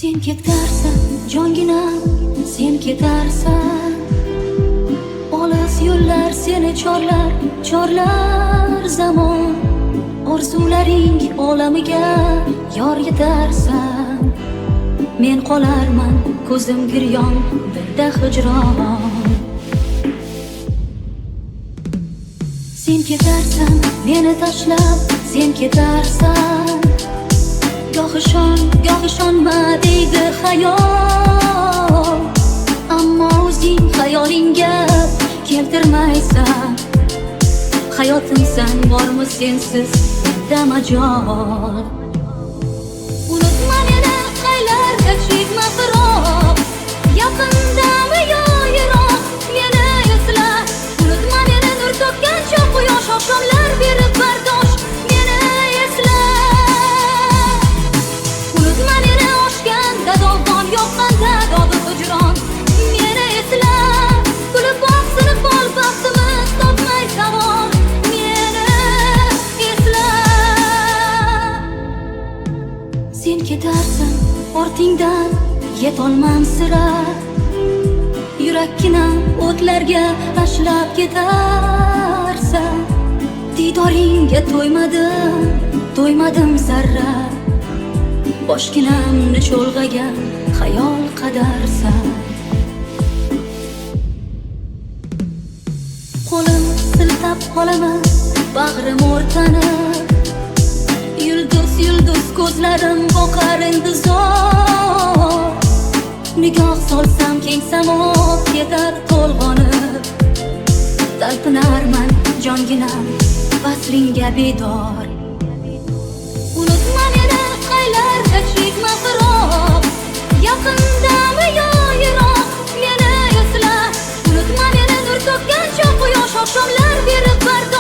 Sen ketarsan jonginam, sen ketarsan. Olis yo'llar seni chorlar zamon. Orzularing olamiga yor yetarsan. Men qolarman ko'zim giryon, dilda hijron. Sen ketarsan meni tashlab, sen ketarsan. Goh ishonma deydi xayol, ammo o'zing xayolinga keltirmaysan. Hayotimsan bormi sensiz bitta majol. Unutma meni qaylarda chekma firoq, yaqindami yo yiroq meni esla. Unutma meni nur to'kkancha quyosh, oqshomlar berib bardosh meni esla. Unutma meni oshganda dovon, yoqqanda dodi hijron meni esla. Kulib boq sinib qol baxtimiz topmay savol meni esla. Sen ketarsan ortingdan yetolmam sira. Yurakkinam o'tlarga tashlab ketarsan. Didoringga to'ymadim zarra. Boshginamni cho'lg'agan xayol qadarsan. Qo'lim siltab qolaman bag'rim o'rtanib. Yulduz ko'zlarim boqar intizor. Nigoh solsam keng samo ketar to'lg'onib. Talpinarman jonginam vaslingga bedor. Unutma meni qaylarda chekma firoq, yaqindami yo yiroq meni esla. Unutma meni nur to'kkancha quyosh, oqshomlar berib bardosh